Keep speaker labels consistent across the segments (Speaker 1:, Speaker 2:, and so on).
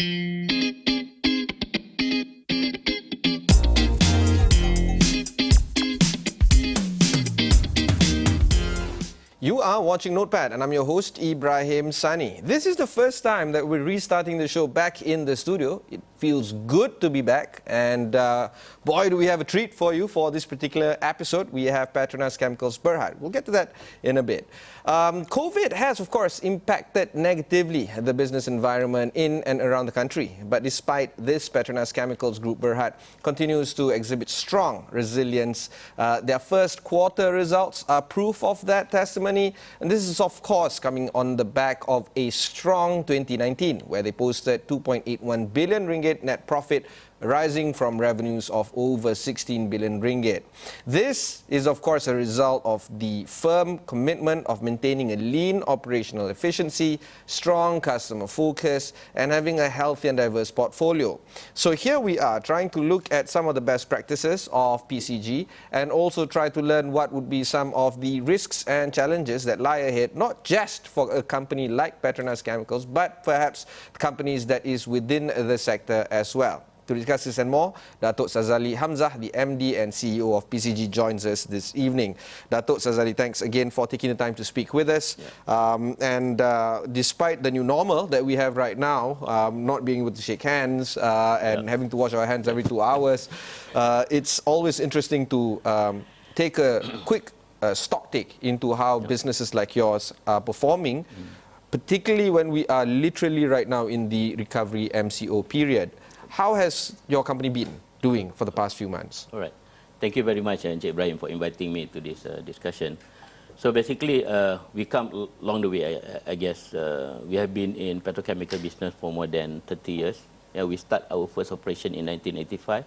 Speaker 1: You are watching Notepad, and I'm your host, IBRAHIM SANI. This is the first time that we're restarting the show back in the studio. It feels good to be back, and boy, do we have a treat for you for this particular episode. We have PETRONAS Chemicals Berhad. We'll get to that in a bit. COVID has, of course, impacted negatively the business environment in and around the country. But despite this, PETRONAS Chemicals Group Berhad continues to exhibit strong resilience. Their first quarter results are proof of that testimony. And this is, of course, coming on the back of a strong 2019, where they posted 2.81 billion ringgit net profit, rising from revenues of over 16 billion ringgit. This is, of course, a result of the firm commitment of maintaining a lean operational efficiency, strong customer focus, and having a healthy and diverse portfolio. So here we are trying to look at some of the best practices of PCG and also try to learn what would be some of the risks and challenges that lie ahead, not just for a company like PETRONAS Chemicals, but perhaps companies that is within the sector as well. To discuss this and more, Datuk Sazali Hamzah, the MD and CEO of PCG, joins us this evening. Datuk Sazali, thanks again for taking the time to speak with us. Yeah. Despite the new normal that we have right now, not being able to shake hands and having to wash our hands every 2 hours, it's always interesting to take a quick stock take into how businesses like yours are performing, particularly when we are literally right now in the recovery MCO period. How has your company been doing for the past few months?
Speaker 2: All right. Thank you very much, Encik Ibrahim, for inviting me to this discussion. So basically, we come along the way, I guess. We have been in petrochemical business for more than 30 years. Yeah, we start our first operation in 1985.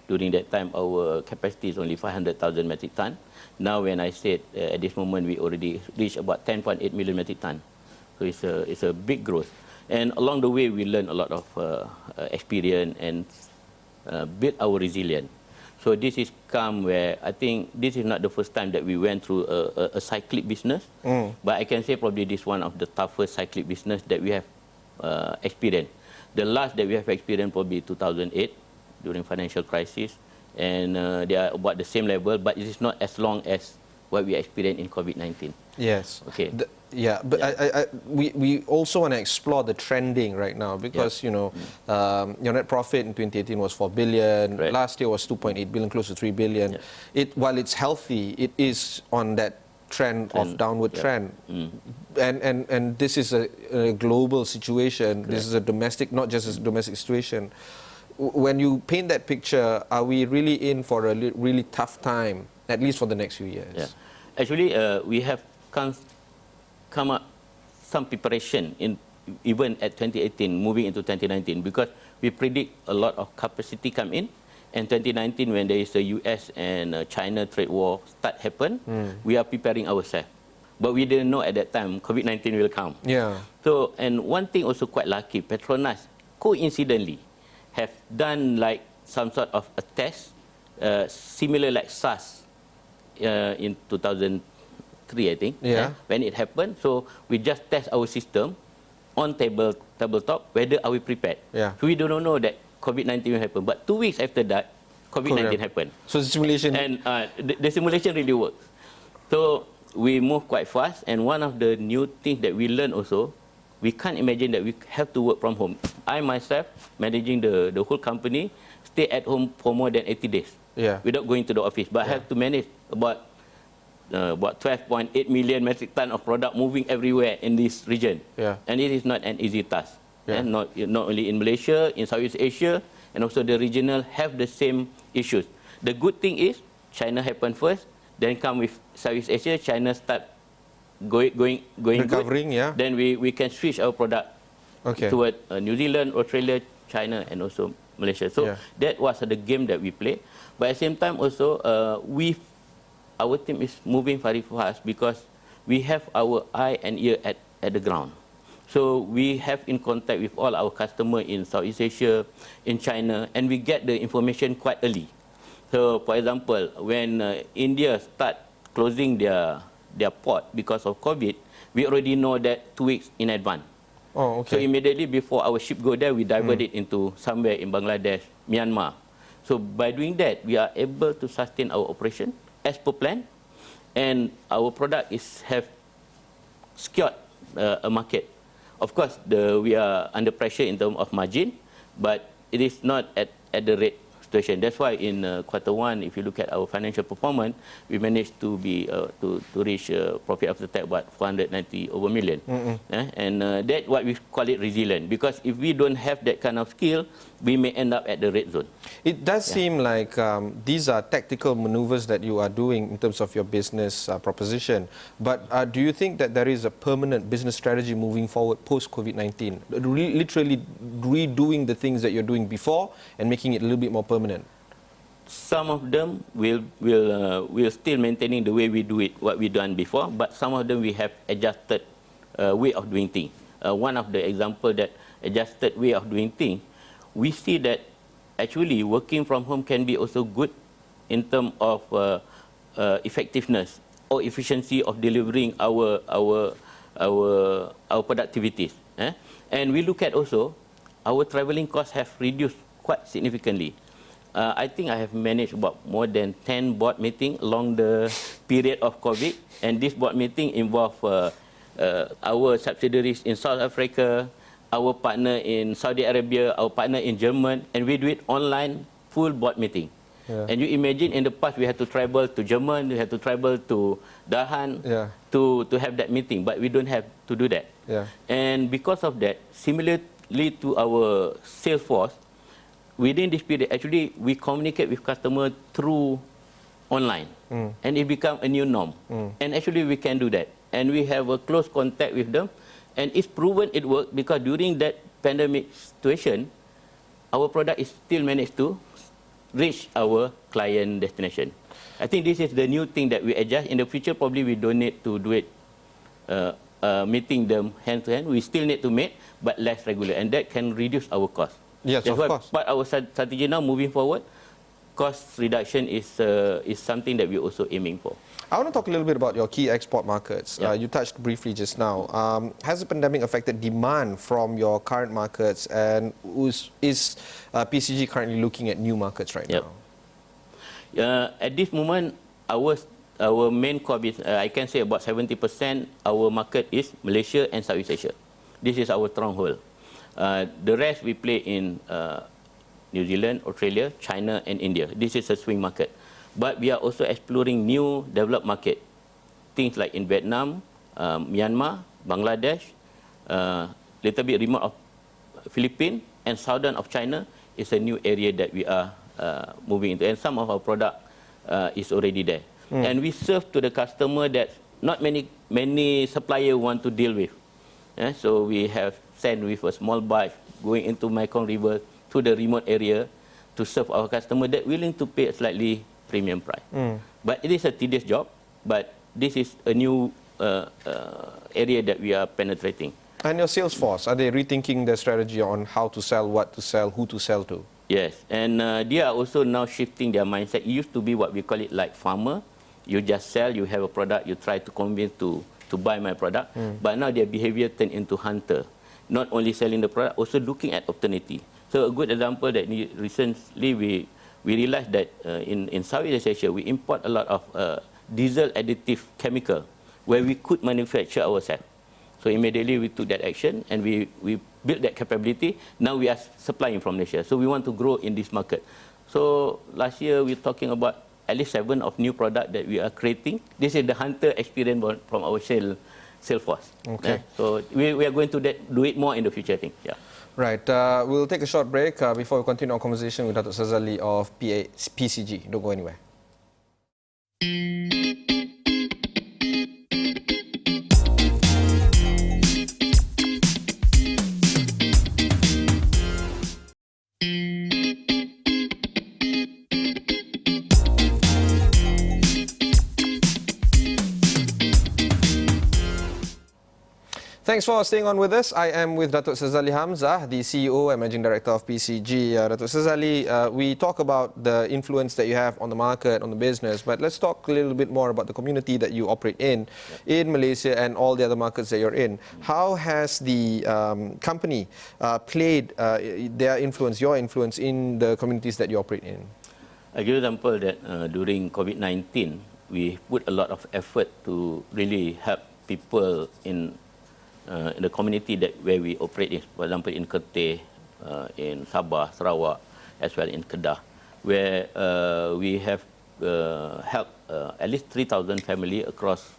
Speaker 2: During that time, our capacity is only 500,000 metric ton. Now, when I said at this moment, we already reached about 10.8 million metric ton. So it's a big growth. And along the way, we learned a lot of experience and built our resilience. So this is come where I think this is not the first time that we went through a cyclic business. But I can say probably this is one of the toughest cyclic business that we have experienced. The last that we have experienced probably 2008 during financial crisis. And they are about the same level, but it is not as long as what we experienced in COVID-19.
Speaker 1: Yes.
Speaker 2: Okay.
Speaker 1: We also want to explore the trending right now because, you know, your net profit in 2018 was 4 billion. Right. Last year was 2.8 billion, close to 3 billion. While it's healthy, it is on that trend of downward trend. And this is a global situation. Correct. This is a domestic, not just a domestic situation. When you paint that picture, are we really in for a really tough time, at least for the next few years?
Speaker 2: Yeah. Actually, we have come up some preparation in even at 2018, moving into 2019, because we predict a lot of capacity come in. And 2019, when there is a US and China trade war happen, we are preparing ourselves. But we didn't know at that time COVID-19 will come. Yeah. So, and one thing also quite lucky, PETRONAS coincidentally have done like some sort of a test, similar like SARS in 2003, I think, when it happened. So we just test our system on tabletop, whether are we prepared. Yeah. So we don't know that COVID-19 will happen. But 2 weeks after that, COVID-19 happened.
Speaker 1: So the simulation...
Speaker 2: And the simulation really works. So we move quite fast. And one of the new things that we learned also, we can't imagine that we have to work from home. I myself, managing the whole company, stay at home for more than 80 days without going to the office. But I have to manage about 12.8 million metric ton of product moving everywhere in this region. Yeah. And it is not an easy task. Yeah. And not only in Malaysia, in Southeast Asia, and also the regional have the same issues. The good thing is, China happened first, then come with Southeast Asia, China start going
Speaker 1: recovering,
Speaker 2: good. Then we can switch our product toward New Zealand, Australia, China, and also Malaysia. So that was the game that we played. But at the same time also, our team is moving very fast because we have our eye and ear at the ground. So we have in contact with all our customers in Southeast Asia, in China, and we get the information quite early. So for example, when India start closing their port because of COVID, we already know that 2 weeks in advance.
Speaker 1: Oh,
Speaker 2: So
Speaker 1: okay.
Speaker 2: immediately before our ship go there, we divert it into somewhere in Bangladesh, Myanmar. So by doing that, we are able to sustain our operation as per plan, and our product have secured a market. Of course, we are under pressure in terms of margin, but it is not at the rate situation. That's why in Q1, if you look at our financial performance, we managed to reach profit after tax about 490 over million. And that's what we call it resilient. Because if we don't have that kind of skill, we may end up at the red zone.
Speaker 1: It does seem like these are tactical maneuvers that you are doing in terms of your business proposition. But do you think that there is a permanent business strategy moving forward post-COVID-19? Literally redoing the things that you're doing before and making it a little bit more permanent?
Speaker 2: Some of them will still maintaining the way we do it, what we done before, but some of them we have adjusted way of doing things. One of the example that adjusted way of doing things, we see that actually working from home can be also good in terms of effectiveness or efficiency of delivering our productivities. And we look at also our traveling costs have reduced quite significantly. I think I have managed about more than 10 board meetings along the period of COVID, and this board meeting involve our subsidiaries in South Africa, our partner in Saudi Arabia, our partner in Germany, and we do it online, full board meeting.
Speaker 1: Yeah.
Speaker 2: And you imagine in the past we had to travel to Germany, we had to travel to Dahan to have that meeting, but we don't have to do that.
Speaker 1: Yeah.
Speaker 2: And because of that, similarly to our sales force, within this period, actually, we communicate with customers through online. And it become a new norm. And actually, we can do that. And we have a close contact with them. And it's proven it works because during that pandemic situation, our product is still managed to reach our client destination. I think this is the new thing that we adjust. In the future, probably we don't need to do it meeting them hand to hand. We still need to meet, but less regular. And that can reduce our cost.
Speaker 1: Yes,
Speaker 2: That's
Speaker 1: of course.
Speaker 2: But our strategy now moving forward, cost reduction is something that we're also aiming for.
Speaker 1: I want to talk a little bit about your key export markets.
Speaker 2: Yeah.
Speaker 1: You touched briefly just now. Has the pandemic affected demand from your current markets, and is PCG currently looking at new markets right now?
Speaker 2: At this moment, our main core business, I can say about 70% our market is Malaysia and Southeast Asia. This is our stronghold. The rest we play in New Zealand, Australia, China, and India. This is a swing market. But we are also exploring new developed market. Things like in Vietnam, Myanmar, Bangladesh, little bit remote of Philippines, and southern of China is a new area that we are moving into. And some of our product is already there. And we serve to the customer that not many suppliers want to deal with. So we have sent with a small barge going into Mekong River to the remote area to serve our customer that willing to pay a slightly premium price. But it is a tedious job, but this is a new area that we are penetrating.
Speaker 1: And your sales force, are they rethinking their strategy on how to sell, what to sell, who to sell to?
Speaker 2: Yes, and they are also now shifting their mindset. It used to be what we call it like farmer. You just sell, you have a product, you try to convince to buy my product. But now their behavior turned into hunter. Not only selling the product, also looking at opportunity. So a good example that recently we realized that in Southeast Asia, we import a lot of diesel additive chemical where we could manufacture ourselves. So immediately we took that action and we built that capability. Now we are supplying from Malaysia. So we want to grow in this market. So last year we're talking about at least 7 of new products that we are creating. This is the hunter experience from our sales force.
Speaker 1: Okay.
Speaker 2: So we are going to do it more in the future, I think. Yeah.
Speaker 1: Right. We'll take a short break before we continue our conversation with Datuk Sazali of PCG. Don't go anywhere. Thanks for staying on with us. I am with Datuk Sazali Hamzah, the CEO and Managing Director of PCG. Datuk Sazali, we talk about the influence that you have on the market, on the business, but let's talk a little bit more about the community that you operate in Malaysia and all the other markets that you're in. How has the company played their influence, your influence in the communities that you operate in?
Speaker 2: I give you an example that during COVID-19, we put a lot of effort to really help people in the community that where we operate in, for example in Kerteh, in Sabah, Sarawak, as well in Kedah, where we have helped at least 3,000 families across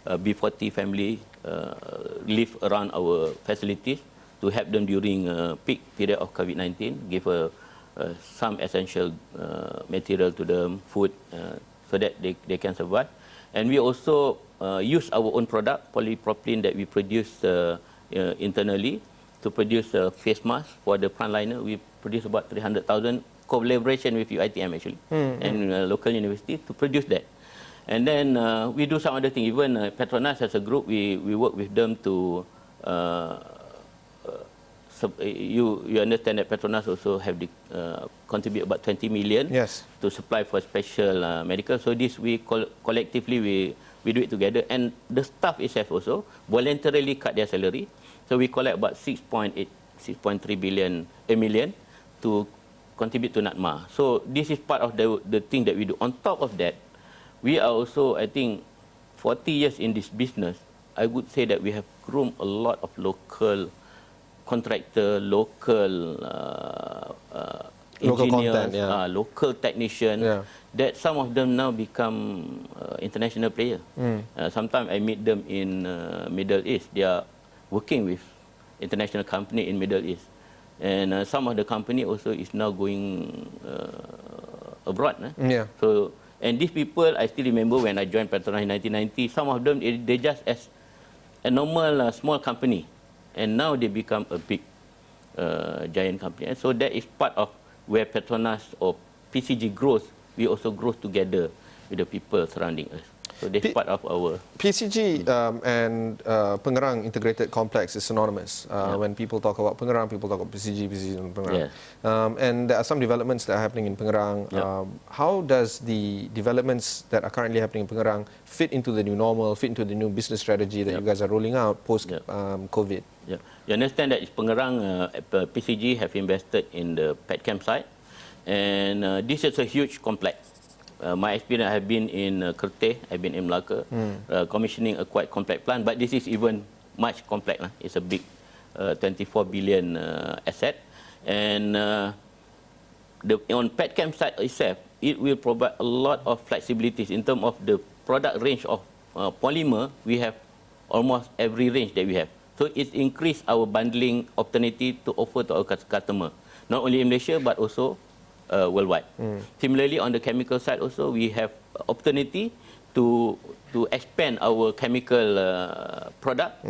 Speaker 2: B40 family live around our facilities to help them during peak period of COVID-19, give some essential material to them, food, so that they can survive. And we also use our own product, polypropylene, that we produce internally to produce face mask for the frontliner. We produce about 300,000, collaboration with UiTM actually, and local university to produce that. And then we do some other things. Even PETRONAS as a group, we work with them to, you understand that PETRONAS also have contribute about 20 million to supply for special medical. So this we collectively we do it together, and the staff itself also voluntarily cut their salary. So we collect about 6.3 million to contribute to NATMA. So this is part of the thing that we do. On top of that, we are also, I think, 40 years in this business, I would say that we have groomed a lot of local contractor, local engineers, local technicians, that some of them now become international players. Sometimes I meet them in Middle East. They are working with international company in Middle East. And some of the company also is now going abroad. So, and these people, I still remember when I joined PETRONAS in 1990, some of them, they just as a normal small company. And now they become a big giant company. And so that is part of where PETRONAS or PCG grows. We also grow together with the people surrounding us. So that's part of our...
Speaker 1: PCG and Pengerang Integrated Complex is synonymous. When people talk about Pengerang, people talk about PCG and Pengerang. And there are some developments that are happening in Pengerang. How does the developments that are currently happening in Pengerang fit into the new normal, fit into the new business strategy that you guys are rolling out post-COVID?
Speaker 2: You understand that Pengerang, PCG have invested in the petchem site, and this is a huge complex. My experience, I have been in Kerteh, I've been in Melaka, commissioning a quite complex plant, but this is even much complex. It's a big 24 billion asset. And on petchem side itself, it will provide a lot of flexibilities in terms of the product range of polymer. We have almost every range that we have. So it increased our bundling opportunity to offer to our customer, not only in Malaysia but also worldwide. Similarly, on the chemical side also, we have opportunity to expand our chemical product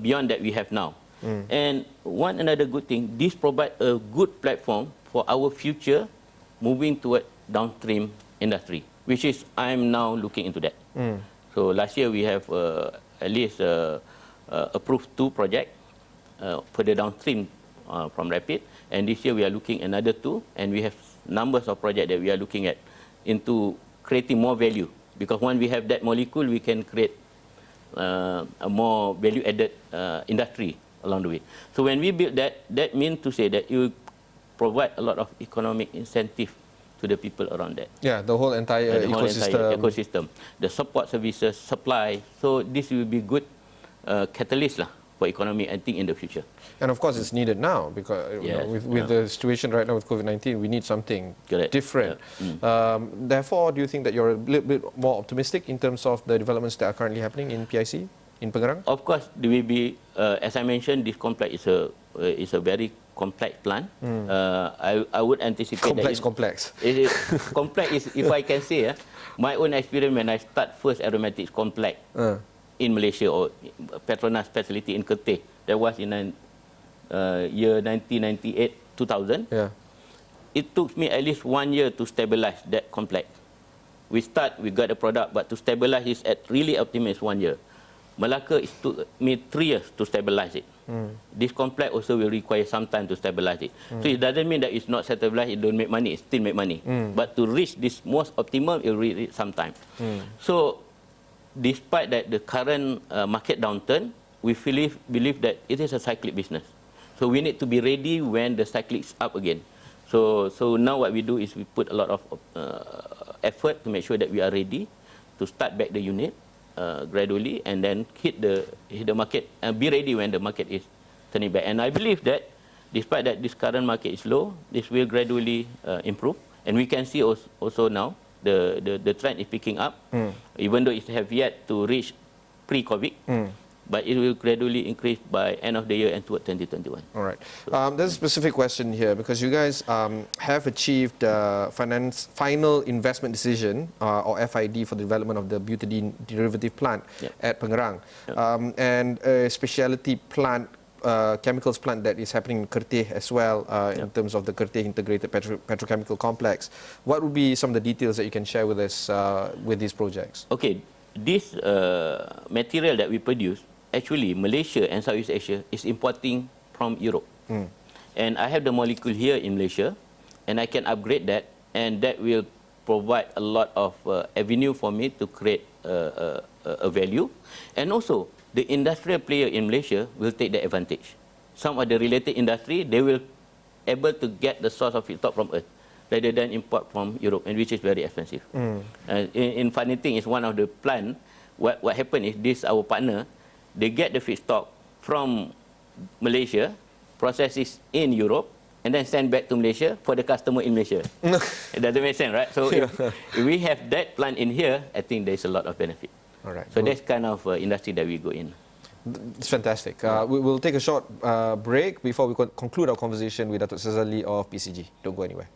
Speaker 2: beyond that we have now. And one another good thing, this provides a good platform for our future moving toward downstream industry, which is I'm now looking into that. So last year we have at least approved 2 projects for the downstream from Rapid, and this year we are looking another 2, and we have numbers of projects that we are looking at into creating more value, because when we have that molecule, we can create a more value-added industry along the way. So when we build that, that means to say that you provide a lot of economic incentive to the people around that.
Speaker 1: The whole entire
Speaker 2: ecosystem. The support services, supply. So this will be good catalyst for economy, I think, in the future.
Speaker 1: And of course, it's needed now, because with the situation right now with COVID-19, we need something different. Therefore, do you think that you're a little bit more optimistic in terms of the developments that are currently happening in PIC, in Pengerang?
Speaker 2: Of course, there will be, as I mentioned, this complex is a very complex plant. I would anticipate
Speaker 1: complex.
Speaker 2: Complex is, if I can say, my own experience when I start first aromatics complex in Malaysia, or PETRONAS facility in Kerteh, that was in year 1998-2000. It took me at least 1 year to stabilize that complex. We got the product, but to stabilize it at really optimal is 1 year. Malacca is took me 3 years to stabilize it. This complex also will require some time to stabilize it. So it doesn't mean that it's not stabilized, it don't make money, it still make money. But to reach this most optimum, it will reach some time. So despite that the current market downturn, we believe that it is a cyclic business. So we need to be ready when the cycle is up again. So now what we do is we put a lot of effort to make sure that we are ready to start back the unit gradually and then hit the market and be ready when the market is turning back. And I believe that despite that this current market is low, this will gradually improve. And we can see also now the trend is picking up, even though it have yet to reach pre-COVID. But it will gradually increase by end of the year and toward 2021.
Speaker 1: All right. There's a specific question here because you guys have achieved final investment decision or FID for the development of the butadiene derivative plant at Pengerang and a specialty plant, chemicals plant that is happening in Kerteh as well in terms of the Kerteh integrated petrochemical complex. What would be some of the details that you can share with us with these projects?
Speaker 2: Okay, this material that we produce, actually, Malaysia and Southeast Asia is importing from Europe. And I have the molecule here in Malaysia, and I can upgrade that, and that will provide a lot of avenue for me to create a value. And also, the industrial player in Malaysia will take the advantage. Some of the related industry, they will able to get the source of feedstock from us, rather than import from Europe, and which is very expensive. In funny thing is one of the plant, what happened is this, our partner, they get the feedstock from Malaysia, process it in Europe, and then send back to Malaysia for the customer in Malaysia. It doesn't make sense, right? So if we have that plant in here, I think there's a lot of benefit.
Speaker 1: All right.
Speaker 2: So that's kind of industry that we go in.
Speaker 1: It's fantastic. We will take a short break before we conclude our conversation with Datuk Sazali of PCG. Don't go anywhere.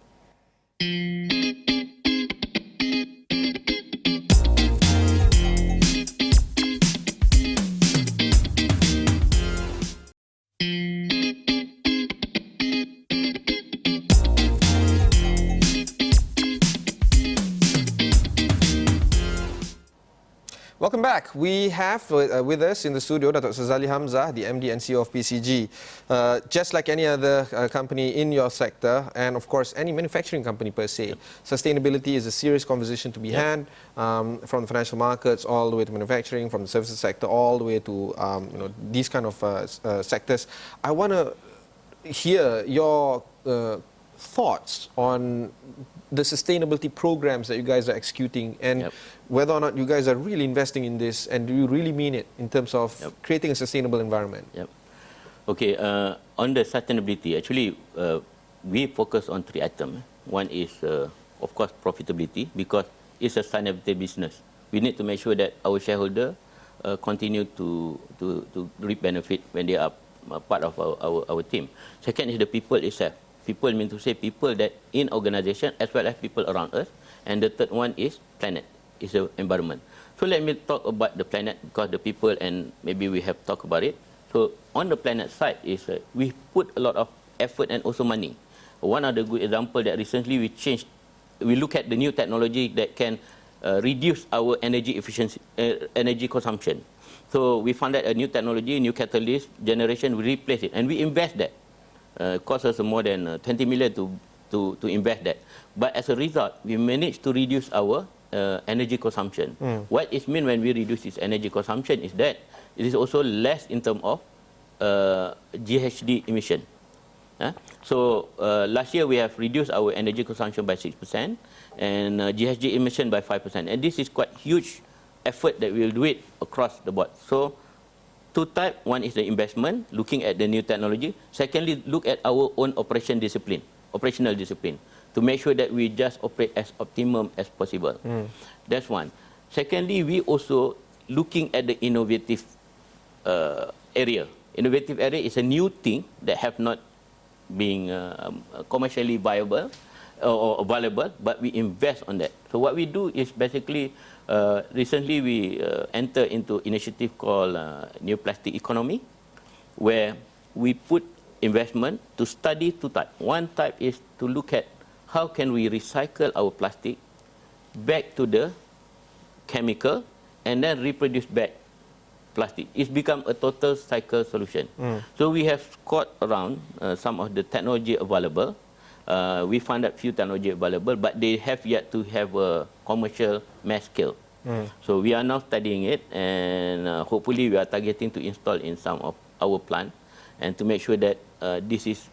Speaker 1: Welcome back. We have with us in the studio Datuk Sazali Hamzah, the MD and CEO of PCG. Just like any other company in your sector, and of course any manufacturing company per se, sustainability is a serious conversation to be had, from the financial markets all the way to manufacturing, from the services sector all the way to these kind of sectors. I want to hear your thoughts on the sustainability programs that you guys are executing and whether or not you guys are really investing in this and do you really mean it in terms of creating a sustainable environment?
Speaker 2: Okay, on the sustainability, actually we focus on 3 items. One is, of course, profitability, because it's a sustainability business. We need to make sure that our shareholder continue to reap benefit when they are part of our team. Second is the people itself. People mean to say people that in organization as well as people around us. And the third one is planet, is the environment. So let me talk about the planet, because the people, and maybe we have talked about it. So on the planet side is we put a lot of effort and also money. One of the good example that recently we look at the new technology that can reduce our energy efficiency, energy consumption. So we found that a new technology, new catalyst generation, we replace it, and we invest that. Cost us more than 20 million to invest that. But as a result, we managed to reduce our energy consumption. What it means when we reduce this energy consumption is that it is also less in terms of GHG emission. So last year we have reduced our energy consumption by 6% and GHG emission by 5%. And this is quite huge effort that we will do it across the board. So 2 types. One is the investment, looking at the new technology. Secondly, look at our own operational discipline, to make sure that we just operate as optimum as possible. That's one. Secondly, we also looking at the innovative area. Innovative area is a new thing that have not been commercially viable or available, but we invest on that. So what we do is basically, recently we enter into initiative called New Plastic Economy, where we put investment to study 2 types. One type is to look at how can we recycle our plastic back to the chemical and then reproduce back plastic. It's become a total cycle solution. So we have scored around some of the technology available. We found out few technology available, but they have yet to have a commercial mass scale. So we are now studying it, and hopefully we are targeting to install in some of our plant, and to make sure that this is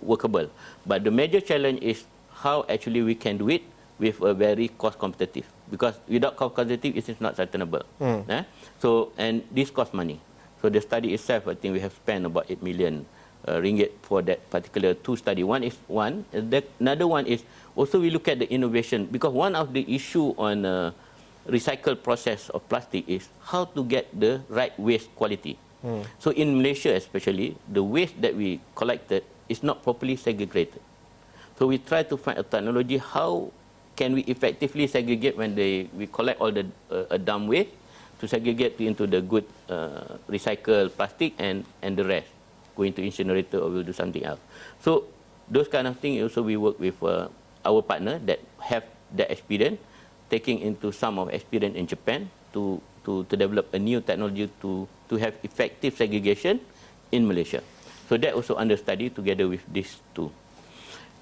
Speaker 2: workable. But the major challenge is how actually we can do it with a very cost competitive, because without cost competitive it is not sustainable. So, and this costs money. So the study itself, I think we have spent about 8 million ringgit for that particular two study. Another one is also we look at the innovation, because one of the issue on recycle process of plastic is how to get the right waste quality. So in Malaysia especially, the waste that we collected is not properly segregated. So we try to find a technology how can we effectively segregate when we collect all the dumb waste, to segregate into the good recycled plastic, and the rest going to incinerator or will do something else. So those kind of things also we work with our partner that have that experience, taking into some of experience in Japan to develop a new technology to have effective segregation in Malaysia. So that also under study together with these two.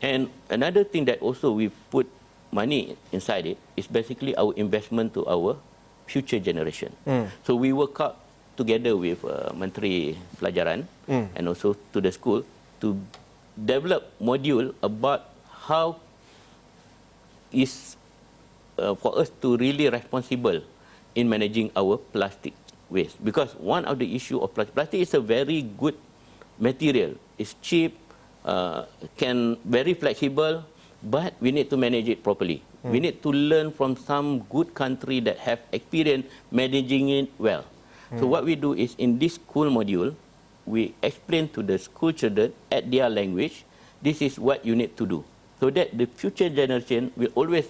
Speaker 2: And another thing that also we put money inside it is basically our investment to our future generation. So we work out together with Menteri Pelajaran and also to the school to develop module about how is for us to really responsible in managing our plastic waste. Because one of the issue of plastic is a very good material. It's cheap, can very flexible, but we need to manage it properly. We need to learn from some good country that have experience managing it well. So what we do is in this school module, we explain to the school children at their language, this is what you need to do. So that the future generation will always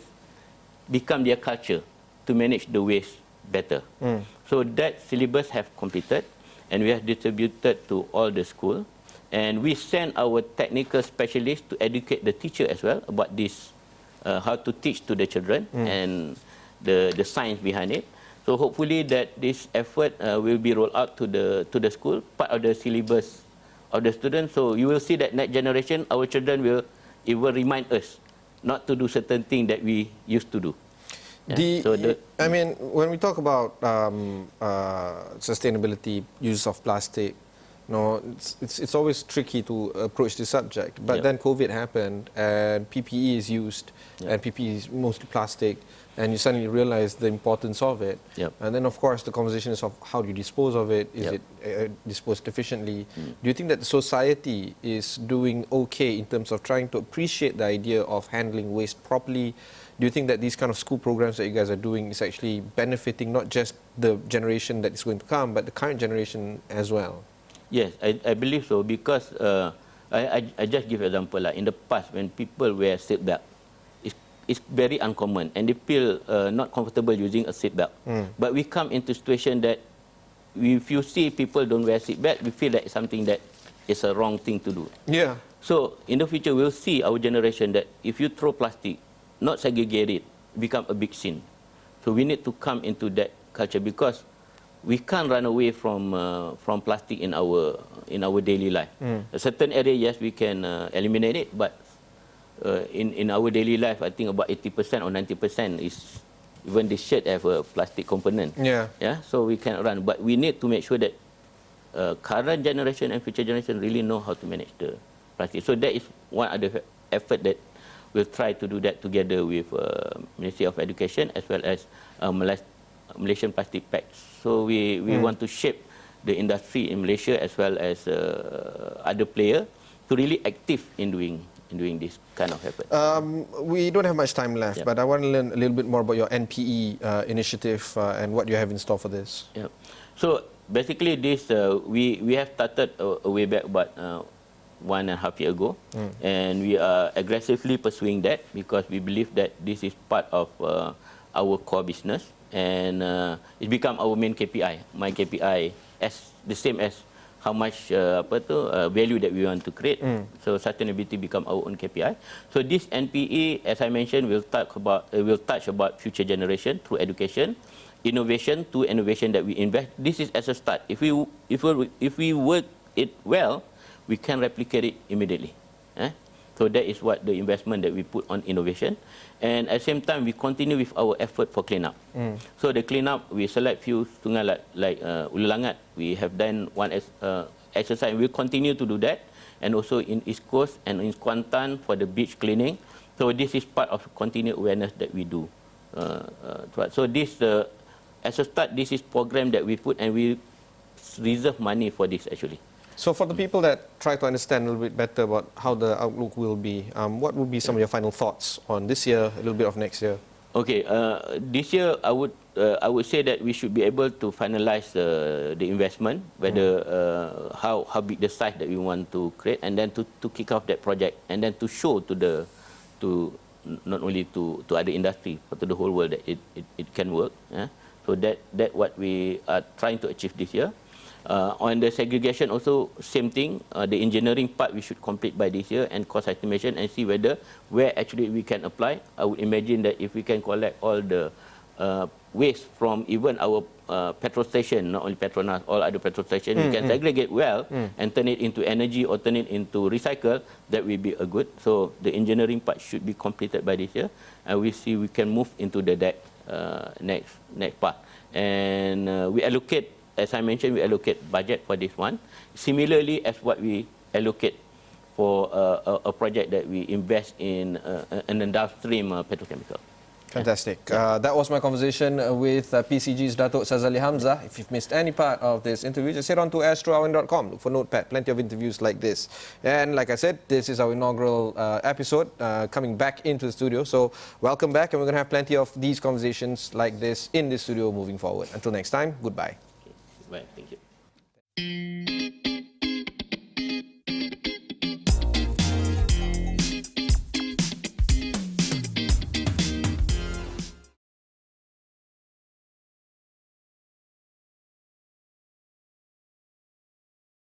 Speaker 2: become their culture to manage the waste better. So that syllabus have completed, and we have distributed to all the school. And we send our technical specialists to educate the teacher as well about this, how to teach to the children and the science behind it. So hopefully that this effort will be rolled out to the school, part of the syllabus of the students. So you will see that next generation, our children will even remind us not to do certain things that we used to do.
Speaker 1: I mean, when we talk about sustainability, use of plastic, it's always tricky to approach the subject. But then COVID happened, and PPE is used, and PPE is mostly plastic, and you suddenly realize the importance of it. And then, of course, the conversation is of how do you dispose of it? Is it disposed efficiently? Do you think that the society is doing okay in terms of trying to appreciate the idea of handling waste properly? Do you think that these kind of school programs that you guys are doing is actually benefiting not just the generation that is going to come, but the current generation as well?
Speaker 2: Yes, I believe so, because I just give an example. In the past, when people wear seatbelt, it's very uncommon, and they feel not comfortable using a seatbelt. But we come into a situation that if you see people don't wear seatbelt, we feel that it's something that is a wrong thing to do. So in the future, we'll see our generation that if you throw plastic, not segregate it, become a big sin. So we need to come into that culture, because we can't run away from plastic in our daily life. A certain area, yes, we can eliminate it, but in our daily life, I think about 80% or 90% is even the shirt have a plastic component. So we cannot run, but we need to make sure that current generation and future generation really know how to manage the plastic. So that is one other effort that we'll try to do that together with Ministry of Education as well as Malaysian Plastic Pacts. So we want to shape the industry in Malaysia as well as other players to really active in doing this kind of effort.
Speaker 1: We don't have much time left, but I want to learn a little bit more about your NPE initiative and what you have in store for this.
Speaker 2: So basically this, we have started way back about 1.5 years ago, and we are aggressively pursuing that because we believe that this is part of our core business, and it become our main KPI. My KPI as the same as how much value that we want to create. So sustainability become our own KPI. So this NPE, as I mentioned, will touch about future generation through education, innovation to innovation that we invest. This is as a start. If we work it well, we can replicate it immediately. So that is what the investment that we put on innovation. And at the same time, we continue with our effort for cleanup. So the cleanup, we select few sungai like Ulu Langat. We have done one exercise. We continue to do that. And also in East Coast and in Kuantan for the beach cleaning. So this is part of continued awareness that we do. So this, as a start, this is program that we put, and we reserve money for this actually.
Speaker 1: So for the people that try to understand a little bit better about how the outlook will be, what would be some of your final thoughts on this year, a little bit of next year?
Speaker 2: Okay, this year I would say that we should be able to finalize the investment, whether how big the size that we want to create, and then to kick off that project, and then to show to not only to other industry but to the whole world that it can work. So that what we are trying to achieve this year. On the segregation also, same thing. The engineering part we should complete by this year, and cost estimation, and see where actually we can apply. I would imagine that if we can collect all the waste from even our petrol station, not only PETRONAS, all other petrol stations, we can segregate well and turn it into energy or turn it into recycle, that will be a good. So the engineering part should be completed by this year, and we see we can move into the next part. And we allocate, as I mentioned, we allocate budget for this one, similarly as what we allocate for a project that we invest in an downstream petrochemical.
Speaker 1: Fantastic. That was my conversation with PCG's Datuk Sazali Hamzah. If you've missed any part of this interview, just head on to astroawani.com. Look for Notepad. Plenty of interviews like this. And like I said, this is our inaugural episode coming back into the studio. So welcome back, and we're going to have plenty of these conversations like this in the studio moving forward. Until next time, goodbye.
Speaker 2: Right, thank you.